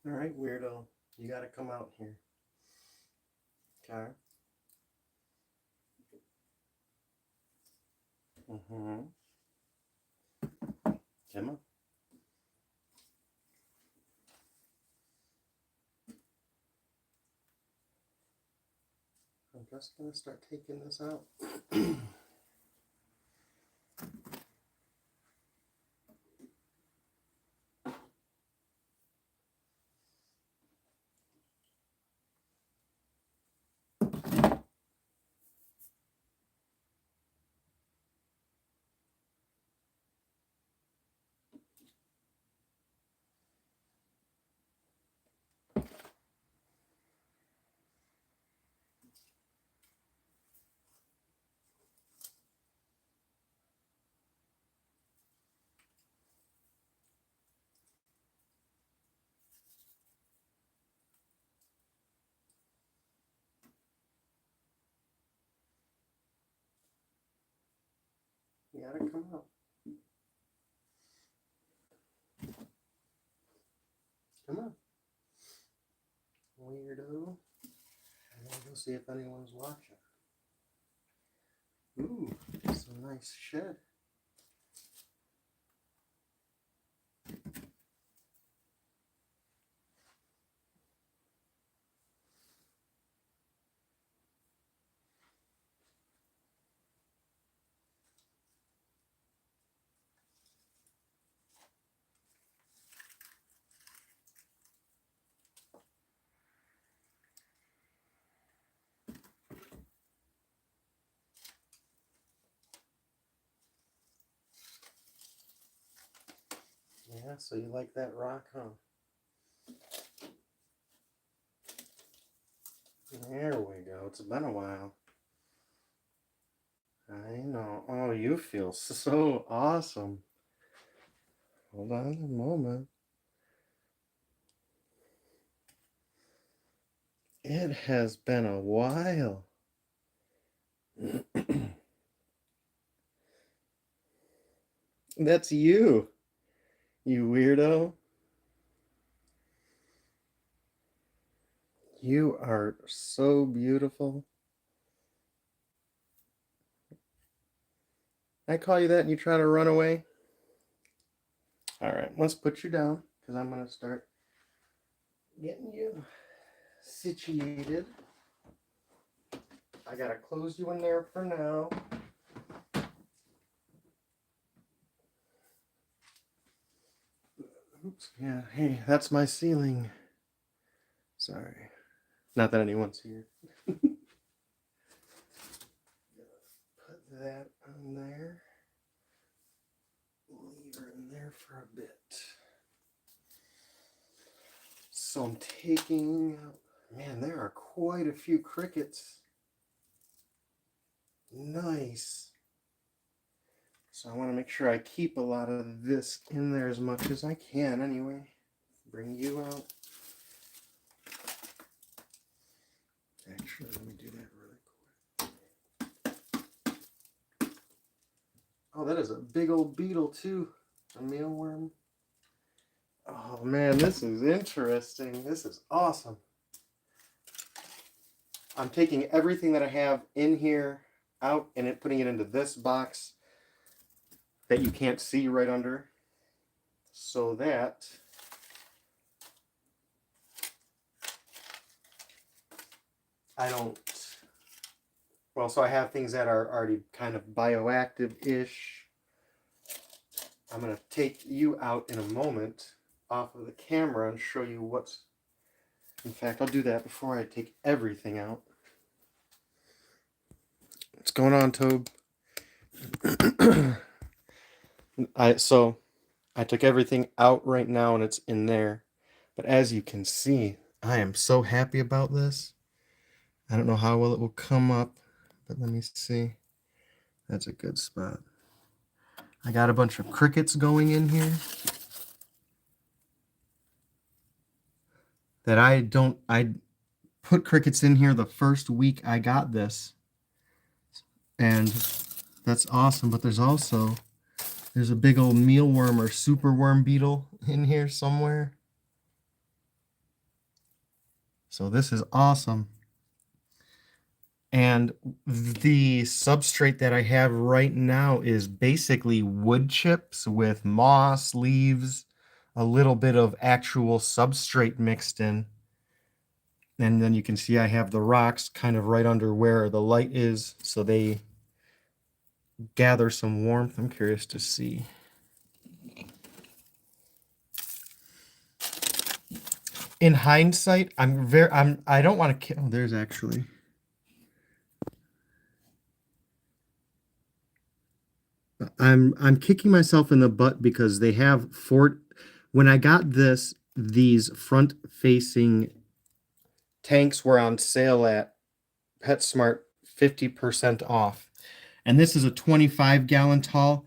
All right, weirdo. You got to come out here. Okay. Mm-hmm. Come on. I'm just going to start taking this out. You got to come out. Come on. Weirdo. I'm going to go see if anyone's watching. Ooh, it's a nice shed. Yeah, so you like that rock, huh? There we go. It's been a while. I know. Oh, you feel so awesome. Hold on a moment. It has been a while. That's you weirdo. You are so beautiful. I call you that and you try to run away? All right, let's put you down because I'm going to start getting you situated. I got to close you in there for now. Oops, yeah, hey, that's my ceiling. Sorry. Not that anyone's here. Put that on there. Leave her in there for a bit. So I'm taking, man, there are quite a few crickets. Nice. So I want to make sure I keep a lot of this in there as much as I can anyway. Bring you out. Actually, let me do that really quick. Oh, that is a big old beetle too. A mealworm. Oh man, this is interesting. This is awesome. I'm taking everything that I have in here out and putting it into this box that you can't see right under, so that I don't, well, so I have things that are already kind of bioactive-ish. I'm going to take you out in a moment off of the camera and show you what's, in fact, I'll do that before I take everything out. What's going on, Tobe? So I took everything out right now and it's in there. But as you can see, I am so happy about this. I don't know how well it will come up, but let me see. That's a good spot. I got a bunch of crickets going in here that I put crickets in here the first week I got this. And that's awesome, but there's a big old mealworm or superworm beetle in here somewhere. So this is awesome. And the substrate that I have right now is basically wood chips with moss, leaves, a little bit of actual substrate mixed in. And then you can see I have the rocks kind of right under where the light is, so they gather some warmth. I'm curious to see. In hindsight, I don't want to, oh, there's actually. I'm kicking myself in the butt because they have when I got these front facing tanks were on sale at PetSmart 50% off. And this is a 25-gallon tall,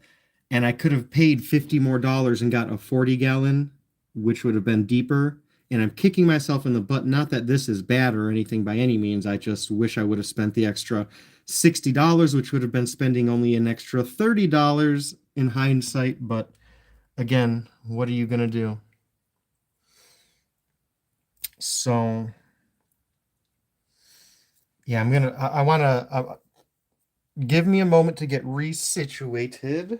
and I could have paid $50 more and got a 40-gallon, which would have been deeper. And I'm kicking myself in the butt. Not that this is bad or anything by any means. I just wish I would have spent the extra $60, which would have been spending only an extra $30 in hindsight. But again, what are you going to do? So, yeah, I want to give me a moment to get resituated.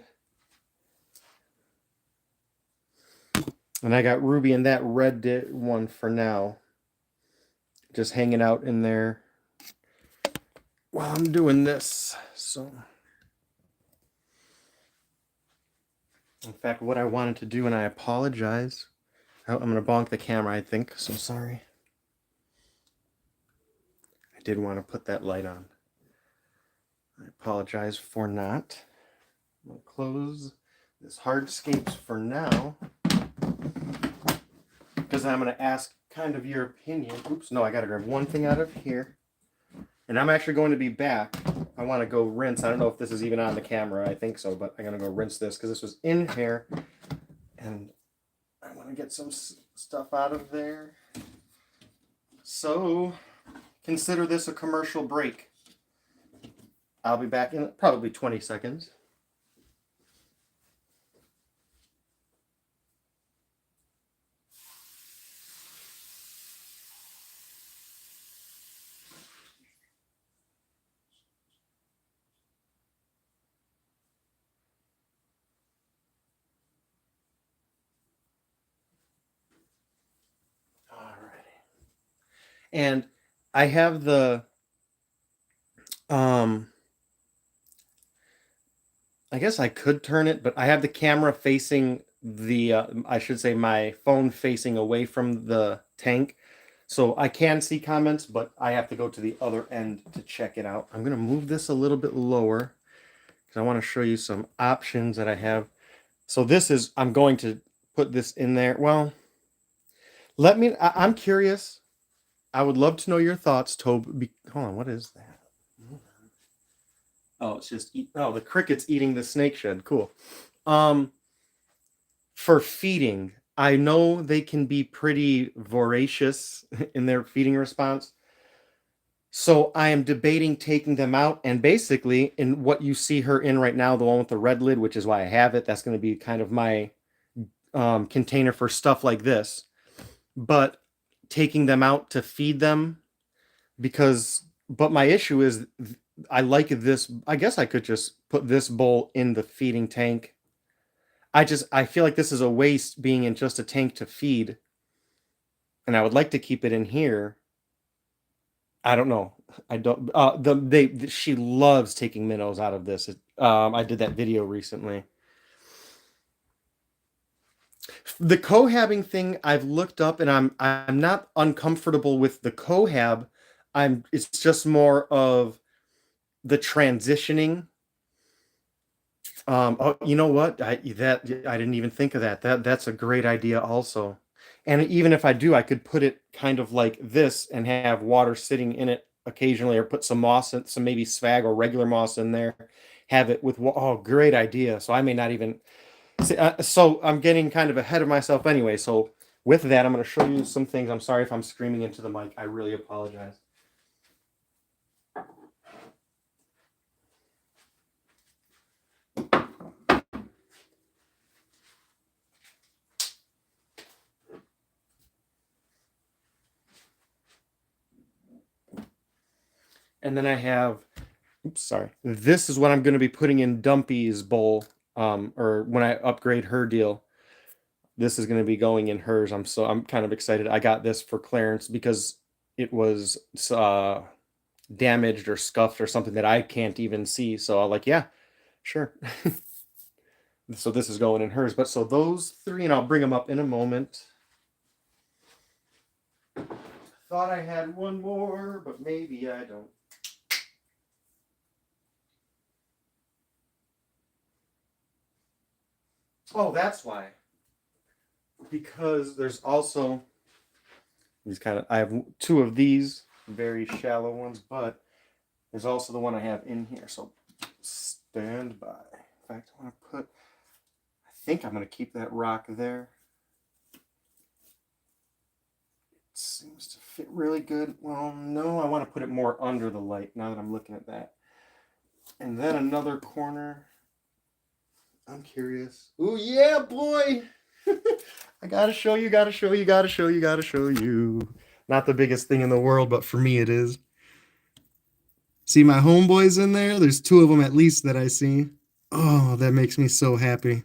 And I got Ruby in that red one for now. Just hanging out in there while I'm doing this. So, in fact, what I wanted to do, and I apologize. I'm going to bonk the camera, I think. So sorry. I did want to put that light on. I apologize for not. I'm going to close this hardscapes for now, because I'm going to ask kind of your opinion. Oops, no, I got to grab one thing out of here. And I'm actually going to be back. I want to go rinse. I don't know if this is even on the camera. I think so, but I'm going to go rinse this because this was in here. And I want to get some stuff out of there. So consider this a commercial break. I'll be back in probably 20 seconds. And I have the, I guess I could turn it, but I have the camera facing the, I should say my phone facing away from the tank. So I can see comments, but I have to go to the other end to check it out. I'm going to move this a little bit lower because I want to show you some options that I have. So this is, I'm going to put this in there. Well, I'm curious. I would love to know your thoughts, Toby. Hold on, what is that? Oh, it's just the cricket's eating the snake shed. Cool. For feeding, I know they can be pretty voracious in their feeding response. So I am debating taking them out, and basically in what you see her in right now, the one with the red lid, which is why I have it, that's going to be kind of my container for stuff like this. But taking them out to feed them, but my issue is I like this. I guess I could just put this bowl in the feeding tank. I feel like this is a waste being in just a tank to feed, and I would like to keep it in here. I don't know. I don't. She loves taking minnows out of this. I did that video recently. The cohabbing thing I've looked up, and I'm not uncomfortable with the cohab. It's just more of the transitioning. Oh, you know what? I didn't even think of that. That's a great idea also. And even if I do, I could put it kind of like this and have water sitting in it occasionally, or put some moss and some maybe swag or regular moss in there. Have it with, oh, great idea. So I may not even see, so I'm getting kind of ahead of myself anyway. So with that, I'm going to show you some things. I'm sorry if I'm screaming into the mic. I really apologize. And then I have, oops, sorry. This is what I'm going to be putting in Dumpy's bowl, or when I upgrade her deal. This is going to be going in hers. I'm kind of excited. I got this for Clarence because it was damaged or scuffed or something that I can't even see. So I'm like, yeah, sure. So this is going in hers. But so those three, and I'll bring them up in a moment. Thought I had one more, but maybe I don't. Oh, that's why. Because there's also these I have two of these very shallow ones, but there's also the one I have in here. So stand by. In fact, I think I'm going to keep that rock there. It seems to fit really good. Well, no, I want to put it more under the light now that I'm looking at that. And then another corner. I'm curious. Oh yeah, boy! I gotta show you, gotta show you, gotta show you, gotta show you. Not the biggest thing in the world, but for me it is. See my homeboys in there? There's two of them at least that I see. Oh, that makes me so happy.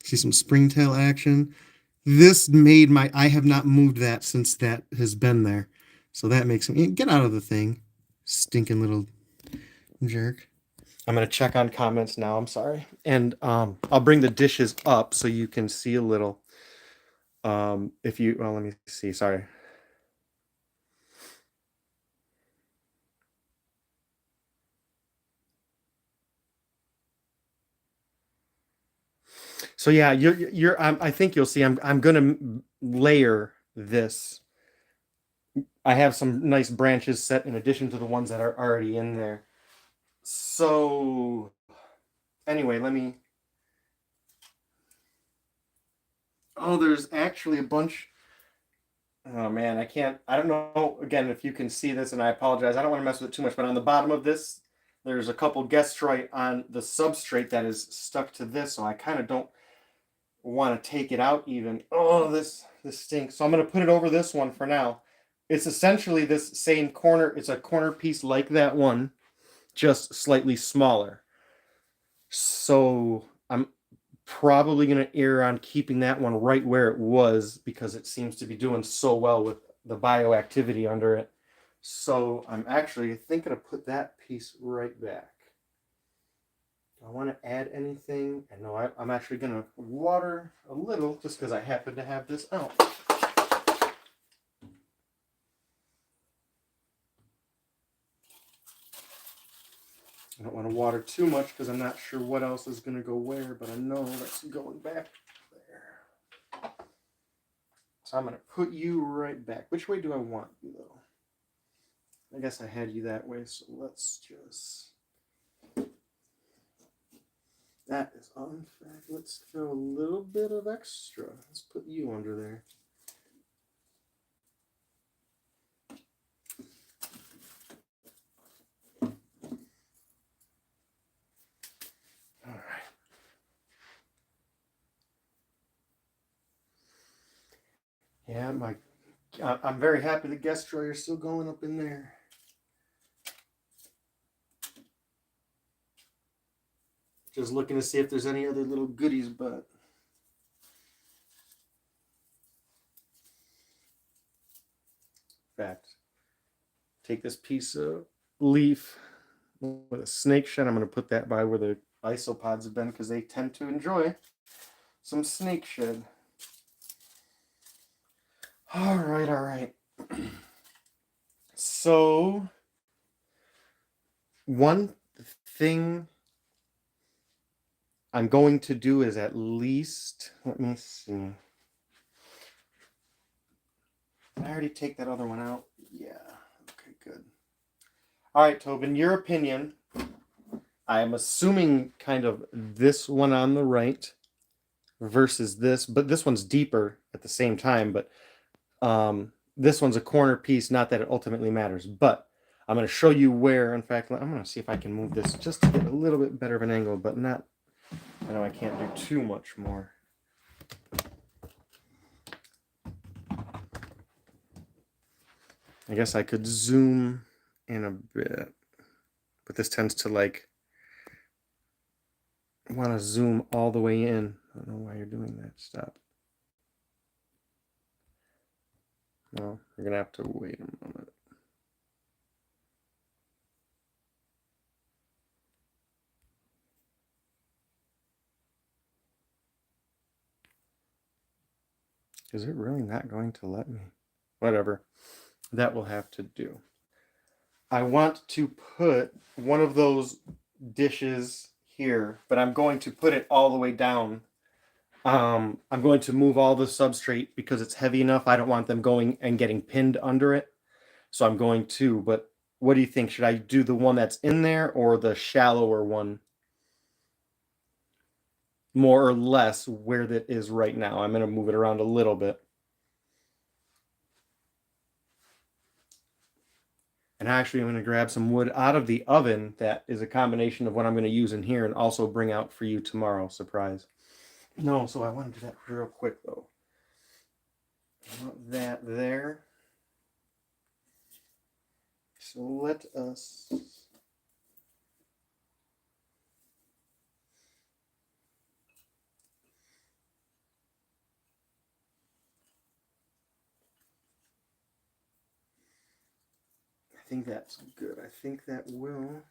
See some springtail action. This made I have not moved that since that has been there. So that makes me, get out of the thing. Stinking little jerk. I'm going to check on comments now. I'm sorry. And I'll bring the dishes up so you can see a little. If you, well, let me see. Sorry. So yeah, I think you'll see. I'm gonna layer this. I have some nice branches set in addition to the ones that are already in there. So anyway, let me. Oh, there's actually a bunch. Oh man, I can't. I don't know. Again, if you can see this, and I apologize. I don't want to mess with it too much. But on the bottom of this, there's a couple Gestroy on the substrate that is stuck to this, so I kind of don't want to take it out even. Oh, this stinks. So I'm going to put it over this one for now. It's essentially this same corner. It's a corner piece like that one, just slightly smaller. So I'm probably going to err on keeping that one right where it was because it seems to be doing so well with the bioactivity under it. So I'm actually thinking of put that piece right back. I want to add anything. And no, I'm actually going to water a little just because I happen to have this out. I don't want to water too much because I'm not sure what else is going to go where, but I know that's going back there. So I'm going to put you right back. Which way do I want you, though? I guess I had you that way, so let's just... That is unfair. Let's throw a little bit of extra. Let's put you under there. All right. Yeah, I'm very happy the guest drawer is still going up in there. Just looking to see if there's any other little goodies, but in fact, take this piece of leaf with a snake shed. I'm going to put that by where the isopods have been because they tend to enjoy some snake shed. All right, all right. So, one thing I'm going to do is at least, let me see. Did I already take that other one out? Yeah. Okay, good. All right, Tobin, your opinion. I'm assuming kind of this one on the right versus this, but this one's deeper at the same time, but this one's a corner piece, not that it ultimately matters, but I'm going to show you where. In fact, I'm going to see if I can move this just to get a little bit better of an angle, but not, I know I can't do too much more. I guess I could zoom in a bit. But this tends to like want to zoom all the way in. I don't know why you're doing that. Stop. No, you're gonna have to wait a moment. Is it really not going to let me? Whatever. That will have to do. I want to put one of those dishes here, but I'm going to put it all the way down. I'm going to move all the substrate because it's heavy enough. I don't want them going and getting pinned under it. So I'm going to, but what do you think? Should I do the one that's in there or the shallower one? More or less where that is right now. I'm going to move it around a little bit. And actually, I'm going to grab some wood out of the oven that is a combination of what I'm going to use in here and also bring out for you tomorrow. Surprise. No, so I want to do that real quick, though. I want that there. So let us... I think that's good. I think that will...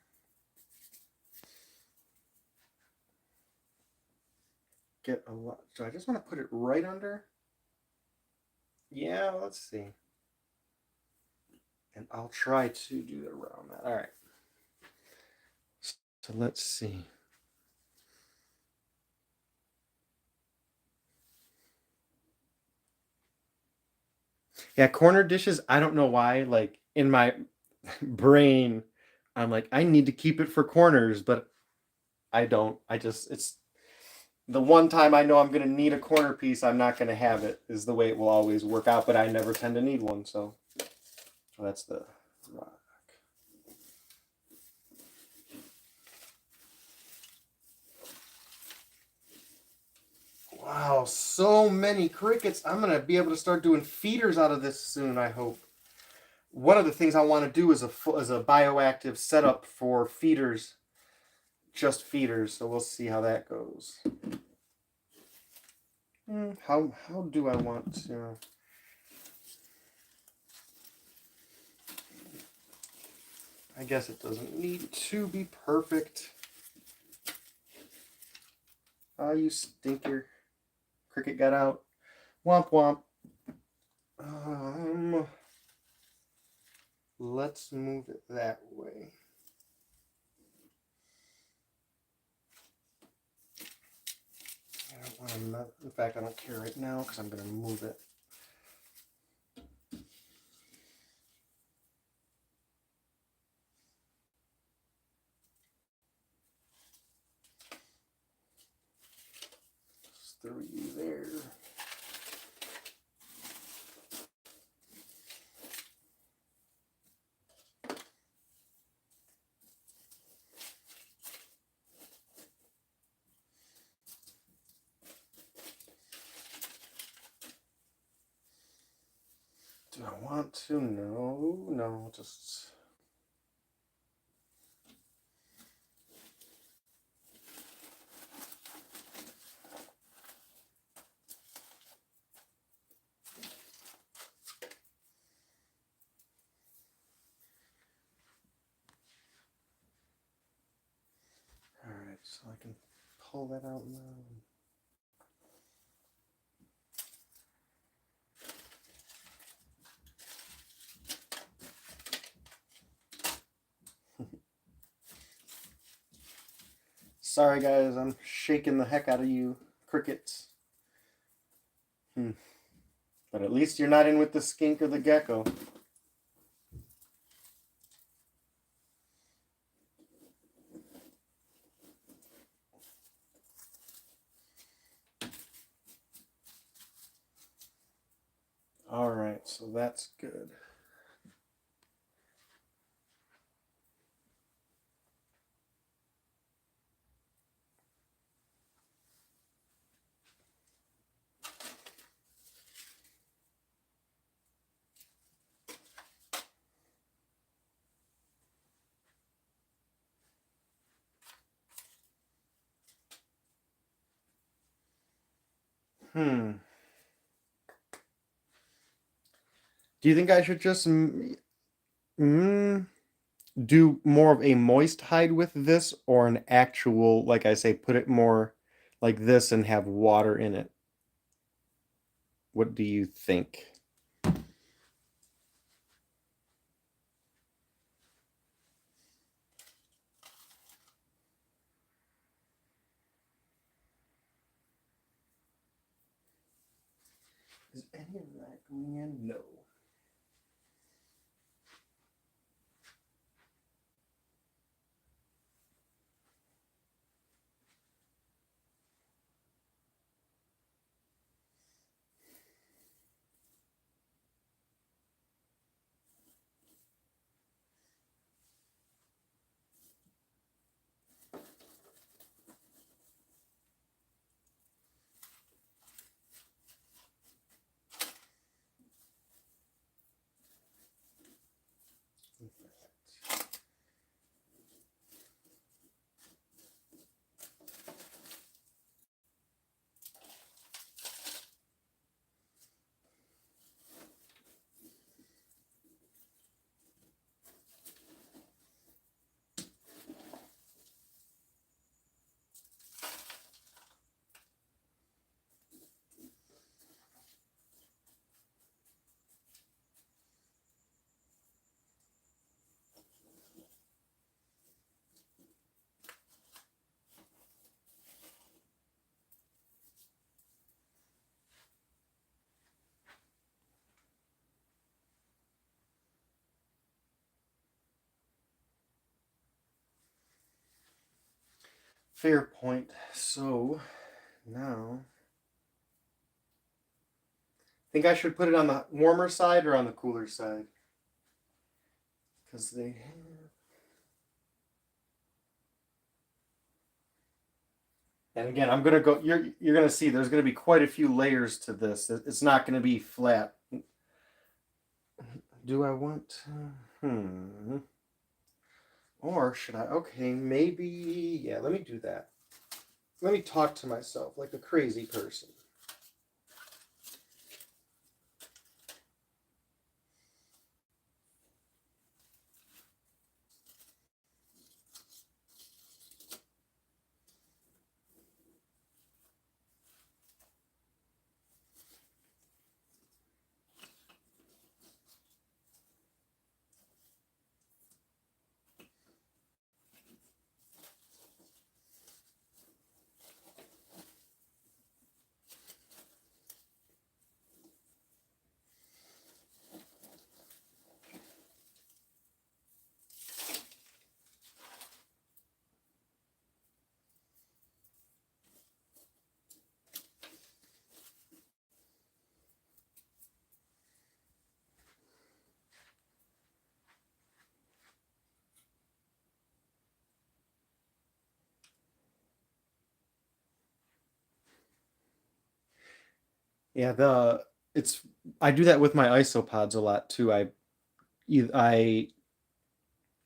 get a lot. So I just want to put it right under. Yeah, let's see. And I'll try to do it around that. All right. So let's see. Yeah, corner dishes, I don't know why. Like in my brain, I'm like, I need to keep it for corners, but I don't. It's the one time I know I'm going to need a corner piece, I'm not going to have it, is the way it will always work out, but I never tend to need one. So that's the rock. Wow, so many crickets. I'm going to be able to start doing feeders out of this soon, I hope. One of the things I want to do is a bioactive setup for feeders, just feeders. So we'll see how that goes. How do I want to? I guess it doesn't need to be perfect. Ah, you stinker. Cricket got out. Womp womp. Let's move it that way. I don't want to, in fact, I don't care right now because I'm going to move it. Just throw you there. Do I want to? No, just... Alright, so I can pull that out now. Sorry guys, I'm shaking the heck out of you, crickets. But at least you're not in with the skink or the gecko. Alright, so that's good. Do you think I should just do more of a moist hide with this, or an actual, like I say, put it more like this and have water in it? What do you think? Is any of that going in? No. Fair point. So now, think I should put it on the warmer side or on the cooler side? Because they. And again, I'm gonna go. You're gonna see. There's gonna be quite a few layers to this. It's not gonna be flat. Do I want? Or should I? Okay, maybe. Yeah, let me do that. Let me talk to myself like a crazy person. Yeah, it's I do that with my isopods a lot too. I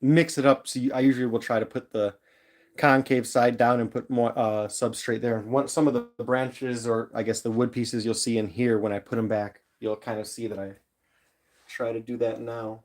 mix it up. So I usually will try to put the concave side down and put more substrate there. And some of the branches, or I guess the wood pieces you'll see in here when I put them back, you'll kind of see that I try to do that now.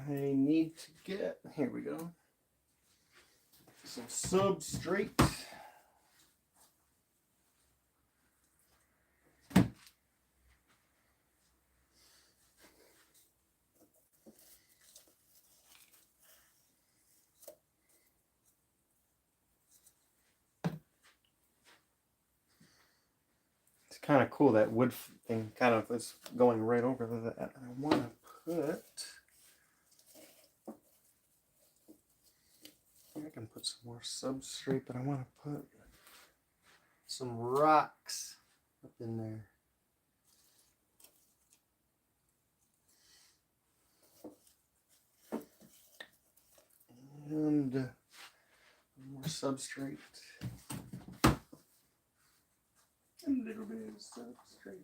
I need to get, here we go, some substrate. It's kind of cool that wood thing kind of is going right over that. I want to put can put some more substrate, but I want to put some rocks up in there. And more substrate. A little bit of substrate.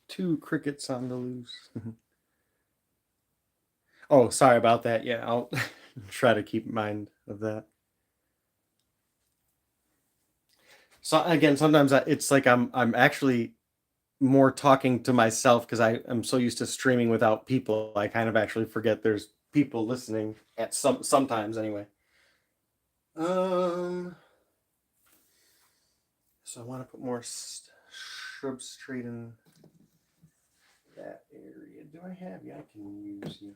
Two crickets on the loose. Oh, sorry about that. Yeah, I'll try to keep mind of that. So again, sometimes it's like I'm actually more talking to myself because I'm so used to streaming without people. I kind of actually forget there's people listening at sometimes anyway. So I want to put more substrate in that area. Do I have you? I can use you.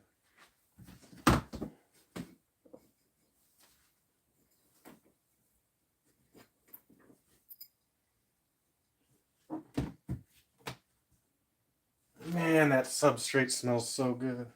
Man, that substrate smells so good.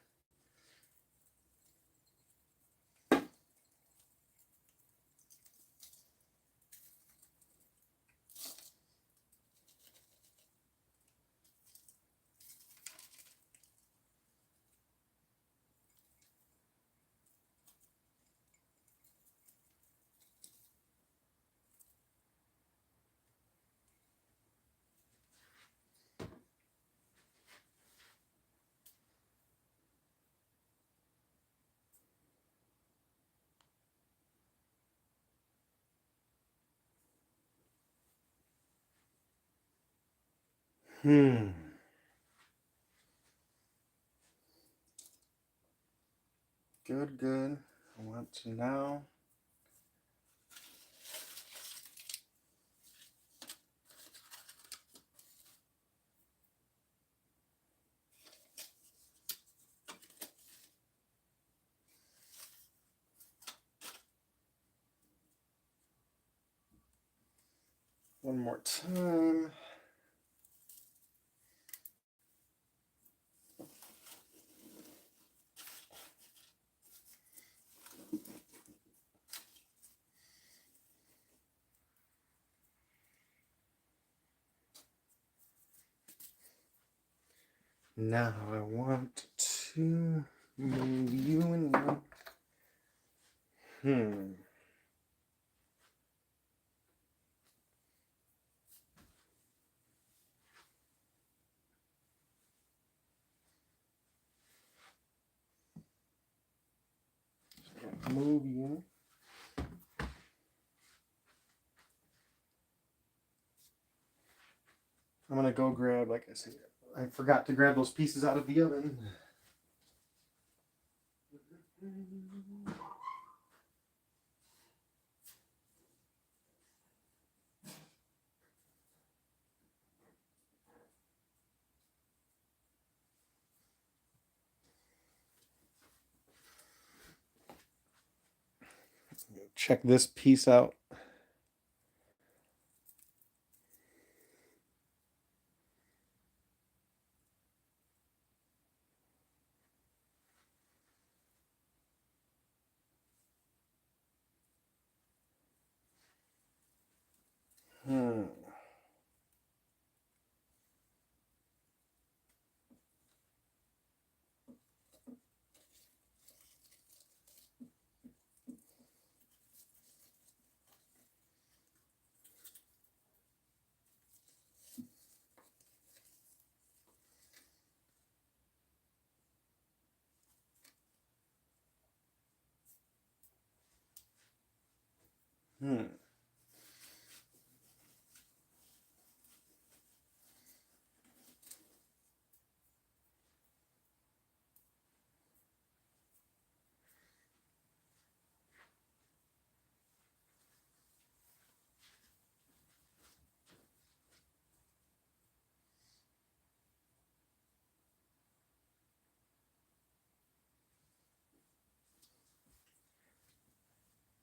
Good, good. I want to now. One more time. Now I want to move you and you. Move you. I'm gonna go grab, like I said, I forgot to grab those pieces out of the oven. Check this piece out. Hmm. Hmm.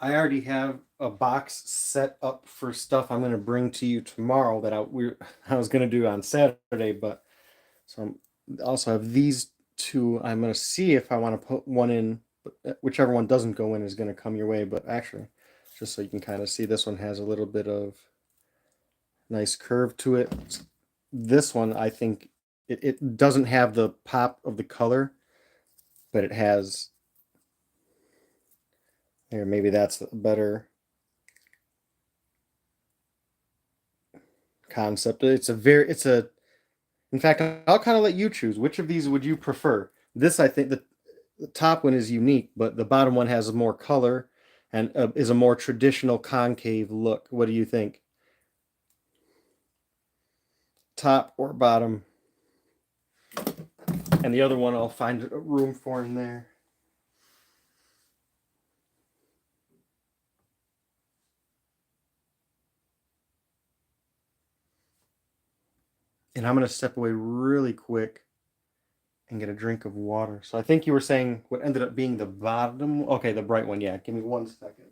I already have a box set up for stuff I'm going to bring to you tomorrow that I was going to do on Saturday, but so I also have these two. I'm going to see if I want to put one in, but whichever one doesn't go in is going to come your way. But actually, just so you can kind of see, this one has a little bit of nice curve to it. This one, I think it doesn't have the pop of the color, but it has here. Maybe that's a better concept. It's a In fact, I'll kind of let you choose. Which of these would you prefer? This, I think, the top one is unique, but the bottom one has more color and is a more traditional concave look. What do you think? Top or bottom? And the other one I'll find a room for in there. And I'm going to step away really quick and get a drink of water. So I think you were saying what ended up being the bottom. Okay, the bright one. Yeah, give me 1 second.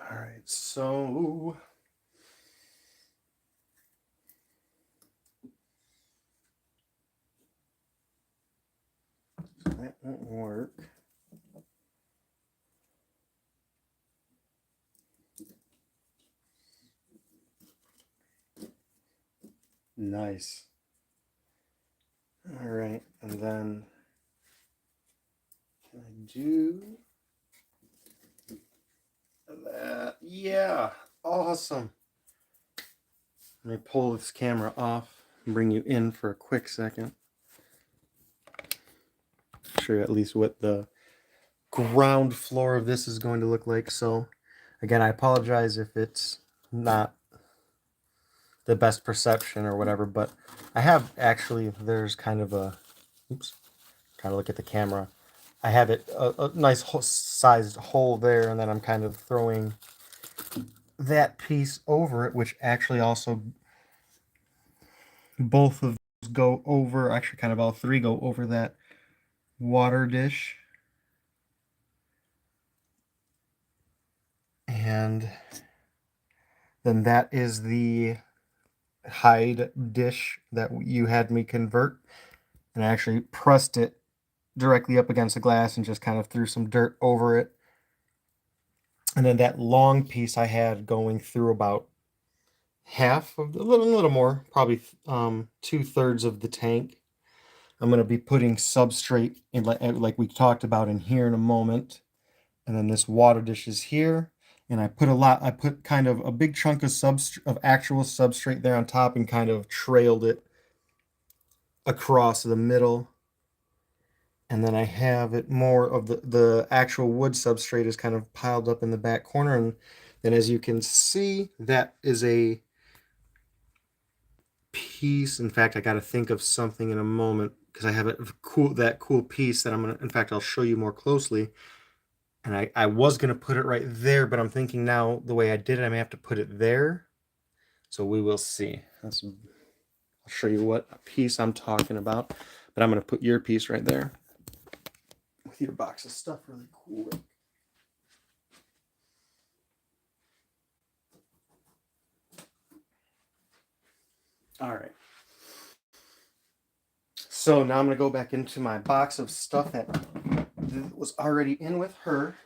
All right, so that won't work. Nice. All right, and then can I do that? Yeah, awesome. Let me pull this camera off and bring you in for a quick second. Show you at least what the ground floor of this is going to look like. So, again, I apologize if it's not the best perception or whatever, but I have actually, there's kind of a, oops, trying to look at the camera. I have it a nice sized hole there, and then I'm kind of throwing that piece over it, which actually also both of those go over, actually kind of all three go over that water dish. And then that is the hide dish that you had me convert. And I actually pressed it directly up against the glass and just kind of threw some dirt over it. And then that long piece I had going through about half of a little more, probably 2/3 of the tank. I'm going to be putting substrate in, like we talked about, in here in a moment. And then this water dish is here. And I put kind of a big chunk of actual substrate there on top and kind of trailed it across the middle. And then I have it more of the actual wood substrate is kind of piled up in the back corner. And then as you can see, that is a piece. In fact, I got to think of something in a moment because I have that cool piece that I'm gonna. In fact, I'll show you more closely. And I was going to put it right there, but I'm thinking now the way I did it, I may have to put it there. So we will see. I'll show you what piece I'm talking about, but I'm going to put your piece right there with your box of stuff really quick. All right. So now I'm going to go back into my box of stuff that was already in with her.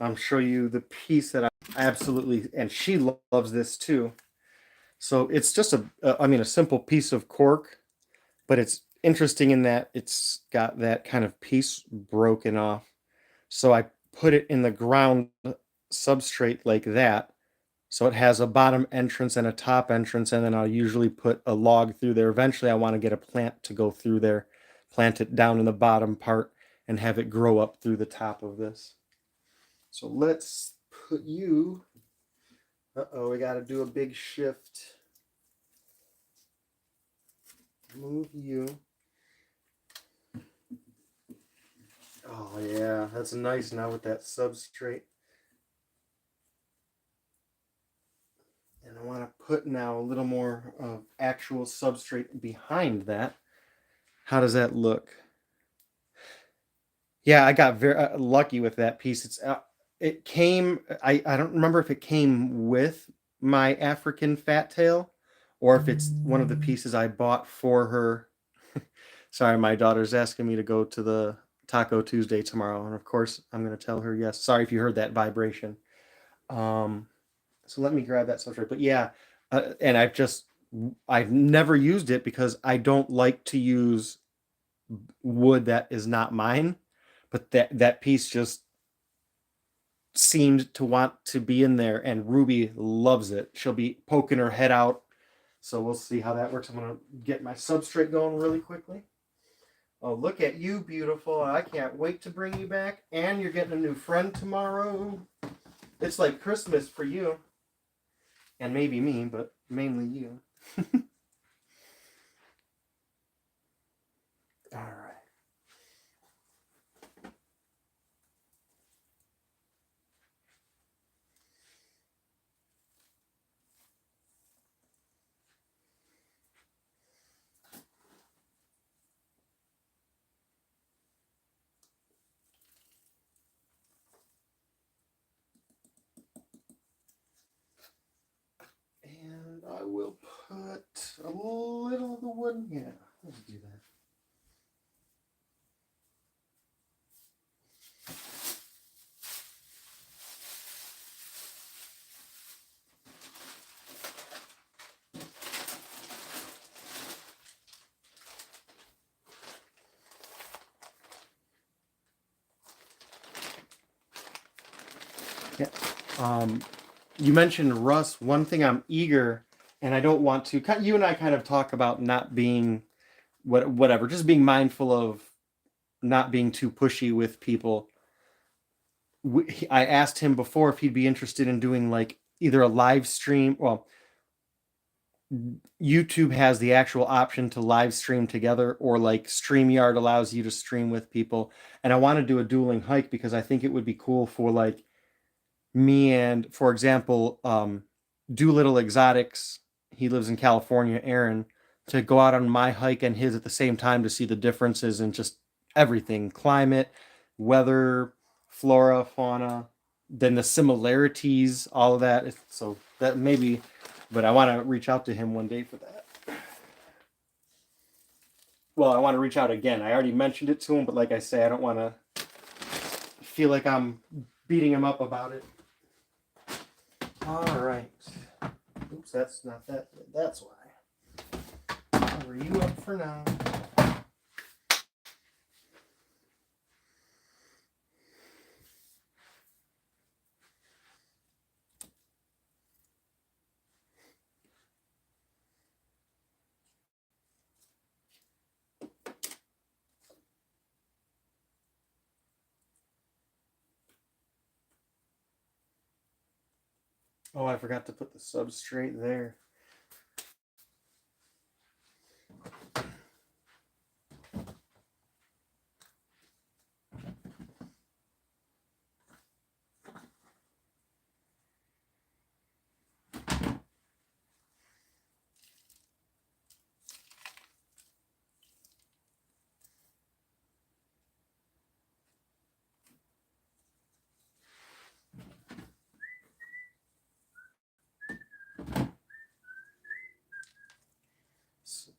I'm show you the piece that I absolutely, and she loves this too. So it's just a simple piece of cork, but it's interesting in that it's got that kind of piece broken off. So I put it in the ground substrate like that. So it has a bottom entrance and a top entrance, and then I'll usually put a log through there. Eventually I want to get a plant to go through there, plant it down in the bottom part, and have it grow up through the top of this. So let's put you, uh-oh, we got to do a big shift. Move you. Oh yeah, that's nice now with that substrate. And I want to put now a little more of actual substrate behind that. How does that look? Yeah, I got very lucky with that piece. It came. I don't remember if it came with my African fat tail, or if it's one of the pieces I bought for her. Sorry, my daughter's asking me to go to the Taco Tuesday tomorrow, and of course I'm going to tell her yes. Sorry if you heard that vibration. So let me grab that substrate. But yeah, and I've never used it because I don't like to use wood that is not mine. But that piece just seemed to want to be in there, and Ruby loves it. She'll be poking her head out. So we'll see how that works. I'm gonna get my substrate going really quickly. Oh, look at you, beautiful. I can't wait to bring you back. And you're getting a new friend tomorrow. It's like Christmas for you. And maybe me, but mainly you. All right. And I will put a little of the wood. Yeah, let's do that. Yeah. You mentioned Russ. One thing I'm eager, and I don't want to. You and I kind of talk about not being whatever, just being mindful of not being too pushy with people. I asked him before if he'd be interested in doing like either a live stream. Well, YouTube has the actual option to live stream together, or like StreamYard allows you to stream with people. And I want to do a dueling hike because I think it would be cool for like me and, for example, Doolittle Exotics, he lives in California, Aaron, to go out on my hike and his at the same time to see the differences in just everything, climate, weather, flora, fauna, then the similarities, all of that. So that maybe, but I want to reach out to him one day for that. Well, I want to reach out again. I already mentioned it to him, but like I say, I don't want to feel like I'm beating him up about it. All right. Oops, that's not that. That's why. Cover you up for now. Oh, I forgot to put the substrate there.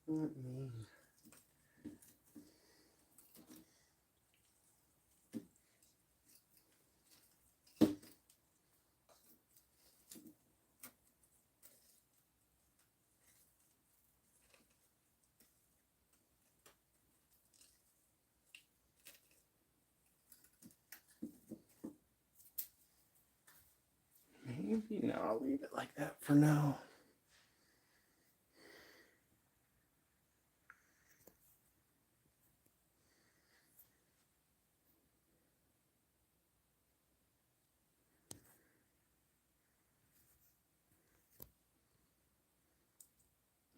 Let me... Maybe no, I'll leave it like that for now.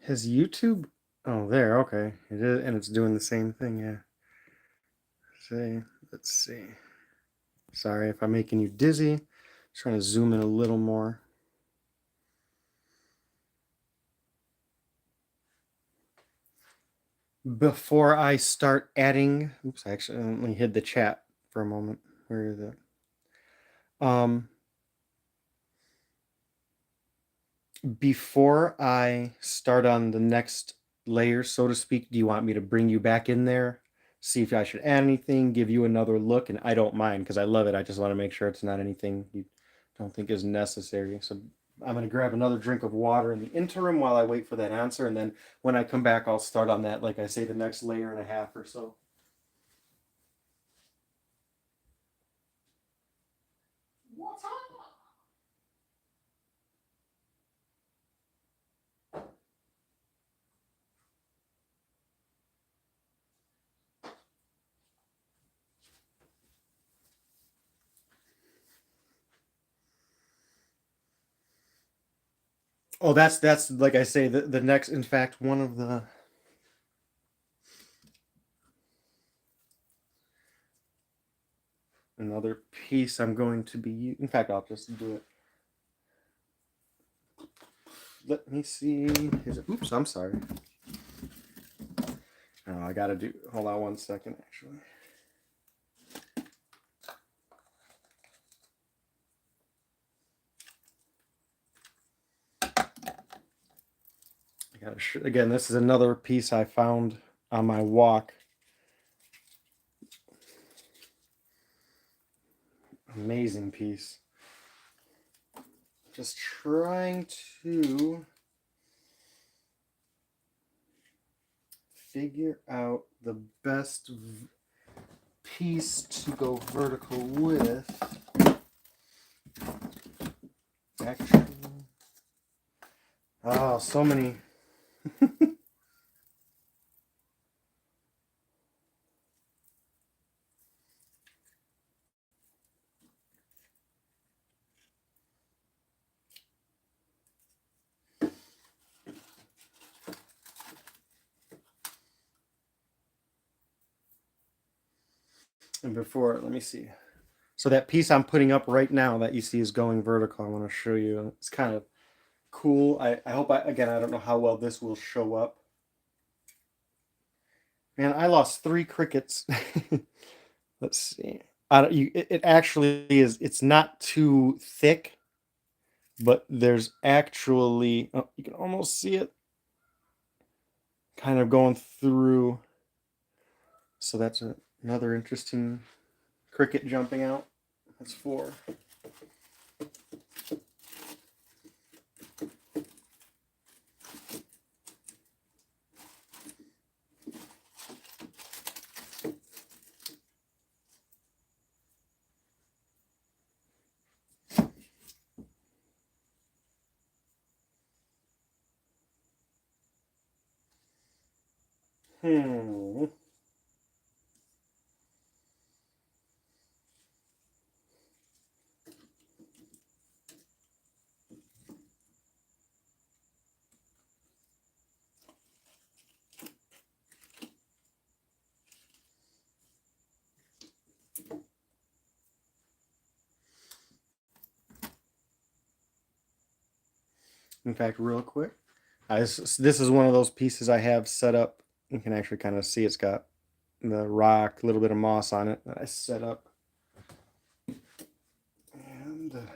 Has YouTube? Oh, there. Okay, it is, and it's doing the same thing. Yeah. See, let's see. Sorry if I'm making you dizzy. Trying to zoom in a little more. Before I start adding, oops, I accidentally hid the chat for a moment. Where is it? Before I start on the next layer, so to speak, do you want me to bring you back in there, see if I should add anything, give you another look? And I don't mind because I love it. I just want to make sure it's not anything you don't think is necessary. So I'm going to grab another drink of water in the interim while I wait for that answer. And then when I come back, I'll start on that, like I say, the next layer and a half or so. What's up? Oh, that's like I say, the next, in fact, one of the another piece I'm going to be, in fact, I'll just do it. Let me see. Is it, oops, I'm sorry. Oh, I gotta do, hold on one second, actually. I gotta, again, this is another piece I found on my walk. Amazing piece. Just trying to figure out the best piece to go vertical with. Actually, oh, so many. And before, let me see. So that piece I'm putting up right now that you see is going vertical. I want to show you. It's kind of cool. I hope again, I don't know how well this will show up. Man, I lost 3 crickets. Let's see. It actually is, it's not too thick, but there's actually, oh, you can almost see it kind of going through. So that's another interesting cricket jumping out. That's 4. Hmm. In fact, real quick, this is one of those pieces I have set up. You can actually kind of see it's got the rock, a little bit of moss on it that I set up. And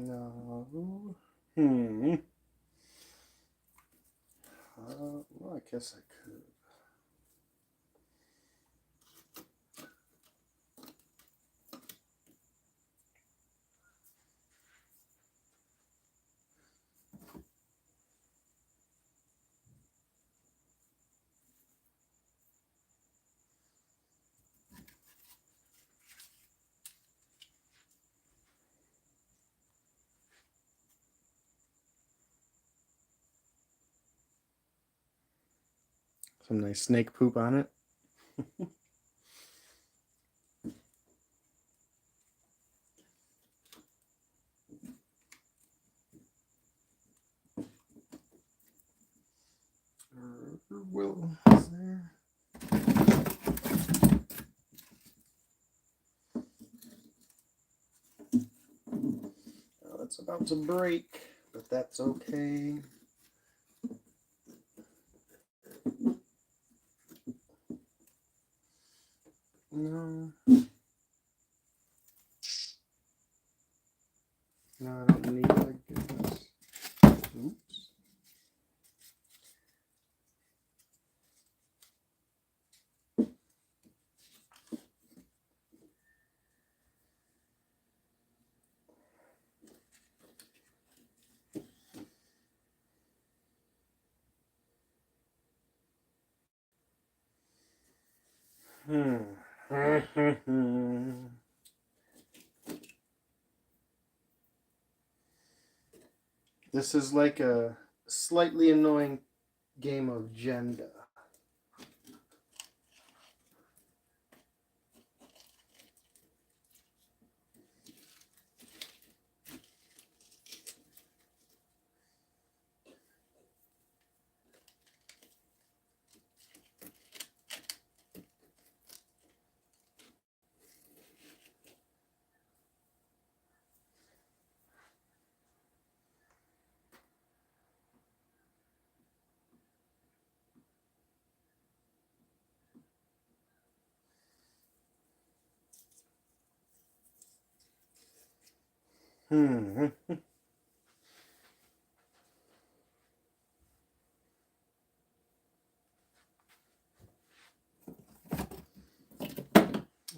No. Well, I guess I could. Some nice snake poop on it. Will is there? Well, it's about to break, but that's okay. No. No, I don't need it, I guess. Oops. This is like a slightly annoying game of Jenga.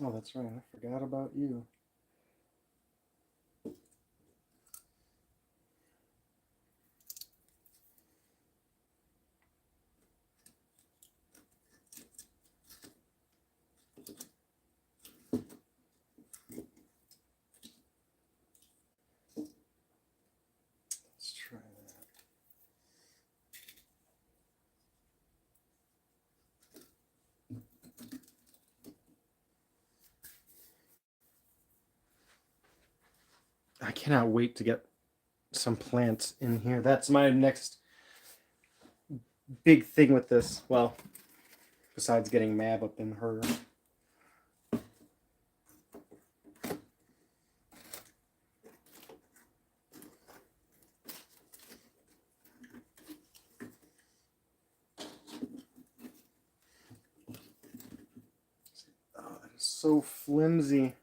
Oh, that's right. I forgot about you. Let's try that. I cannot wait to get some plants in here. That's my next big thing with this. Well, besides getting Mab up in her. Oh, that is so flimsy.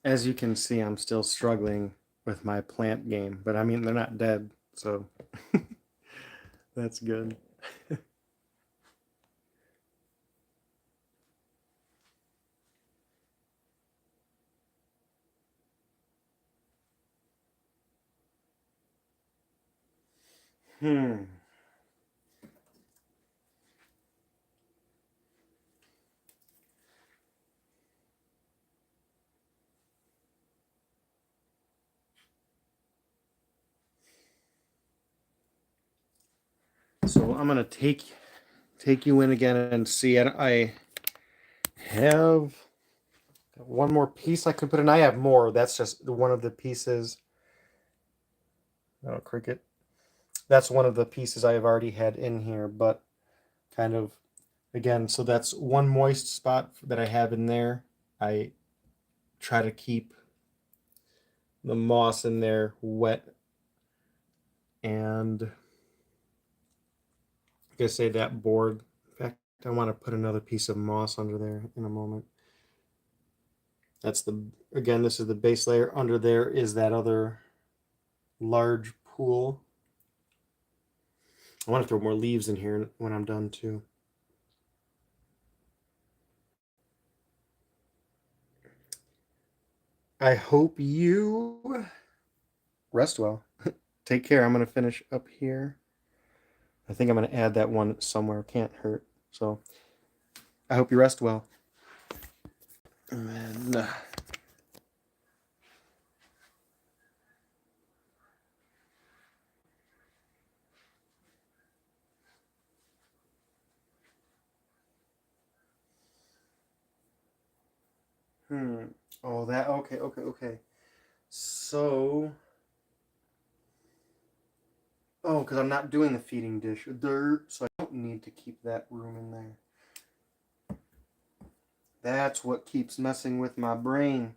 As you can see, I'm still struggling with my plant game, but I mean, they're not dead, so that's good. Hmm. So I'm gonna take you in again and see. I have one more piece I could put in. I have more. That's just one of the pieces. Oh, cricket. That's one of the pieces I have already had in here, but kind of again. So that's one moist spot that I have in there. I try to keep the moss in there wet, and like I say, that board. In fact, I want to put another piece of moss under there in a moment. That's again, this is the base layer. Under there is that other large pool. I want to throw more leaves in here when I'm done too. I hope you rest well. Take care. I'm going to finish up here. I think I'm going to add that one somewhere. Can't hurt. So I hope you rest well. And oh, that okay. So because I'm not doing the feeding dish dirt, so I don't need to keep that room in there. That's what keeps messing with my brain.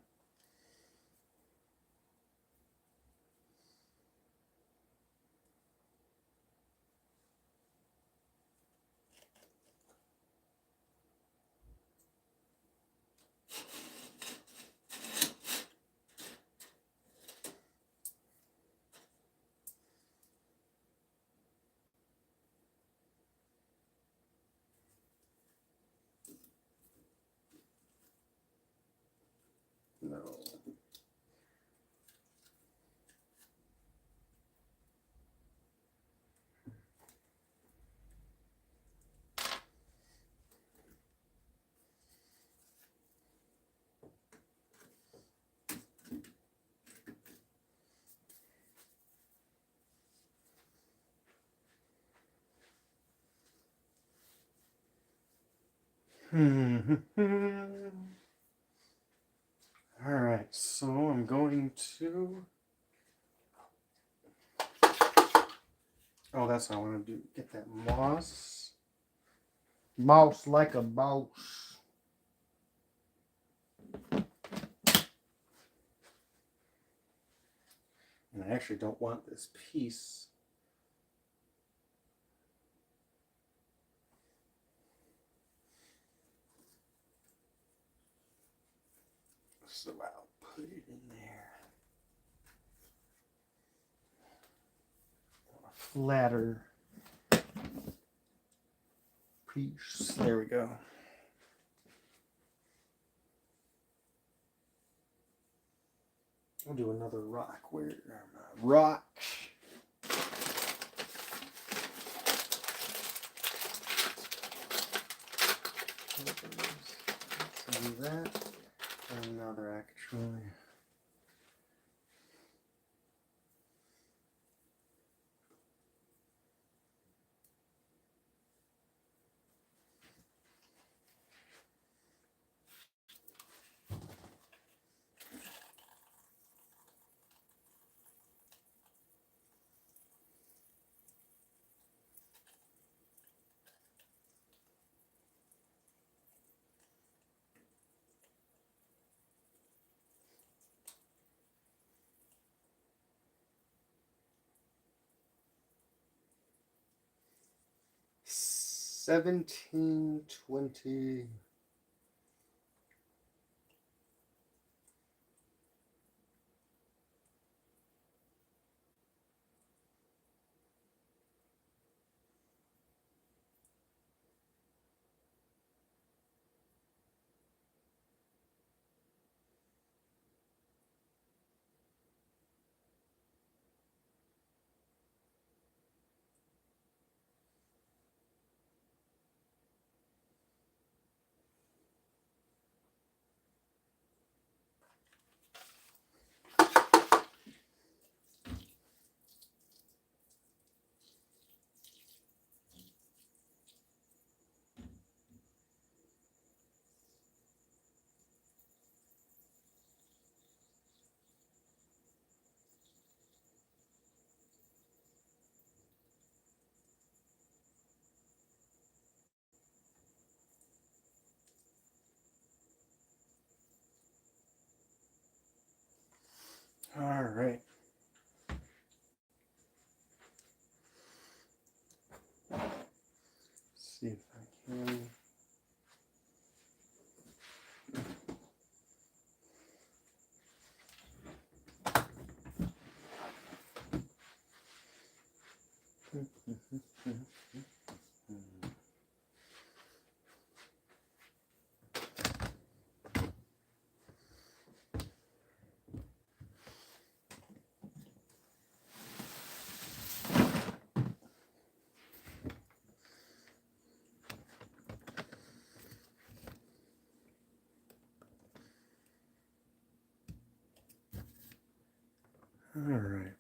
No. All right, so I'm going to. Oh, that's what I want to do. Get that moss. Moss like a boss. And I actually don't want this piece. So I'll put it in there. A flatter piece. There we go. We'll do another rock. Where are my rocks? Let's do that. Another actually. $17.20. All right. Let's see if I can. All right.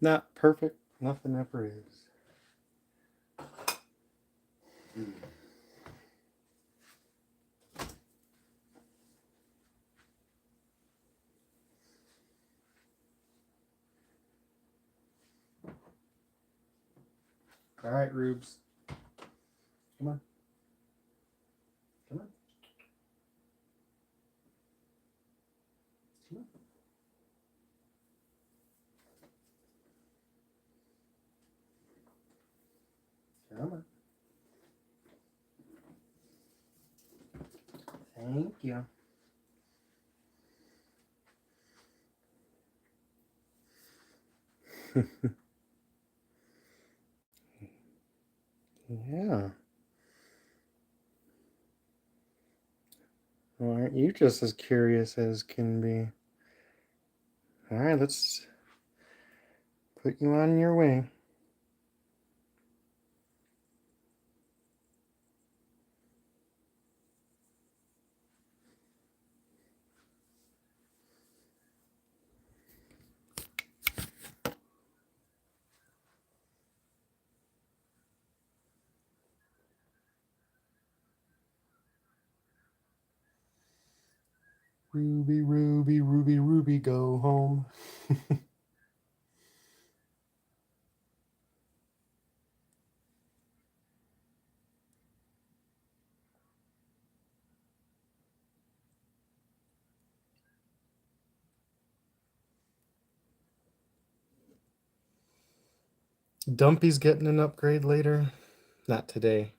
Not perfect. Nothing ever is. All right, Rubes. Come on. Come on. Come on. Come on. Thank you. Yeah. Well, aren't you just as curious as can be? All right, let's put you on your way. Ruby, Ruby, Ruby, Ruby, go home. Dumpy's getting an upgrade later. Not today.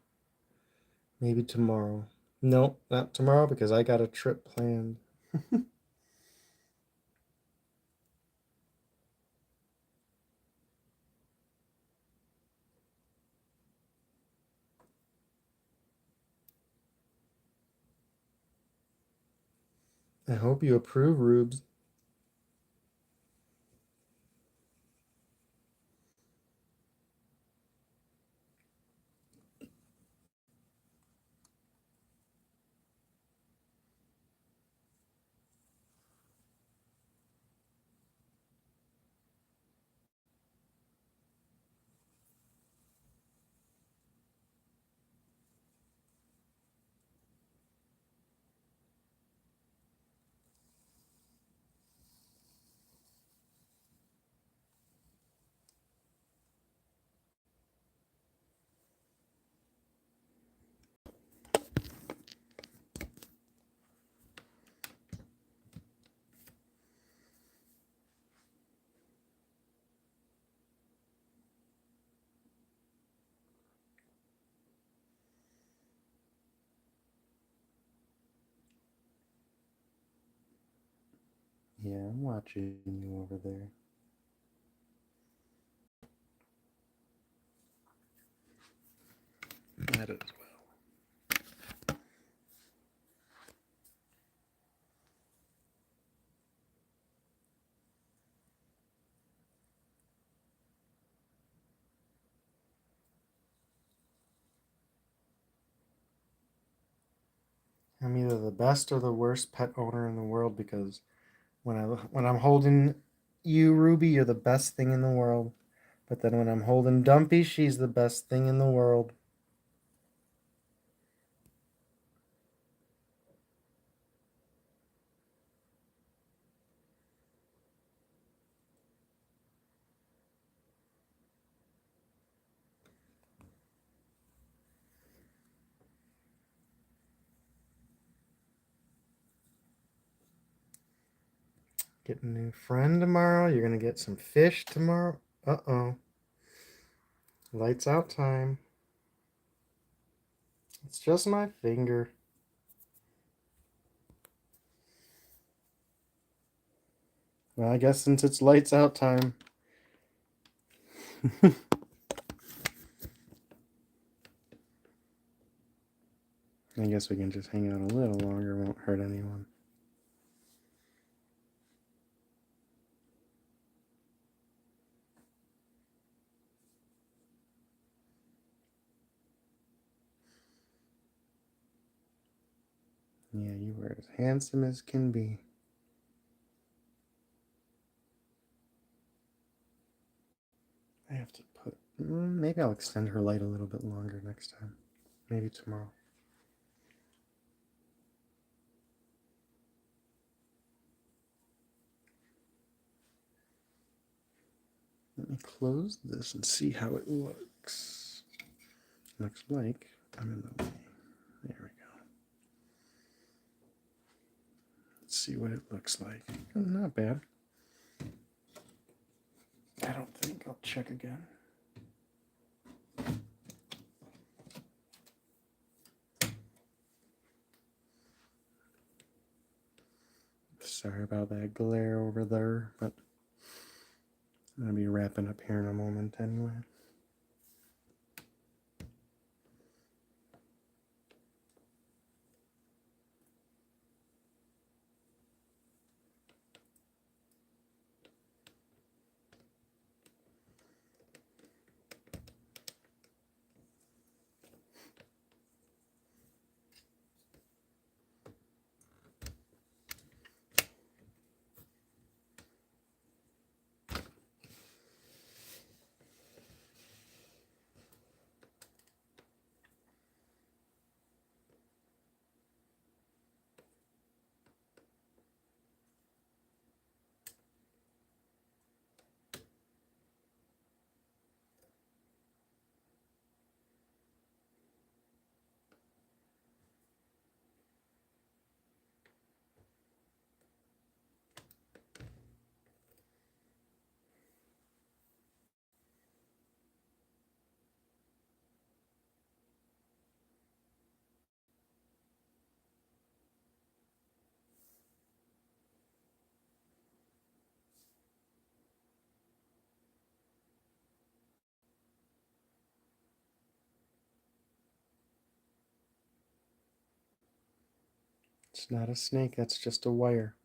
Maybe tomorrow. Nope, not tomorrow because I got a trip planned. I hope you approve, Rubes. Yeah, I'm watching you over there. That as well. I'm either the best or the worst pet owner in the world because when I'm holding you, Ruby, you're the best thing in the world. But then when I'm holding Dumpy, she's the best thing in the world. Get a new friend tomorrow. You're gonna get some fish tomorrow. Uh-oh. Lights out time. It's just my finger. Well, I guess since it's lights out time. I guess we can just hang out a little longer. Won't hurt anyone. Yeah, you were as handsome as can be. I have to put... maybe I'll extend her light a little bit longer next time. Maybe tomorrow. Let me close this and see how it looks. Looks like I'm in the way. There we go. Let's see what it looks like. Not bad. I don't think. I'll check again. Sorry about that glare over there, but I'm going to be wrapping up here in a moment anyway. It's not a snake, that's just a wire.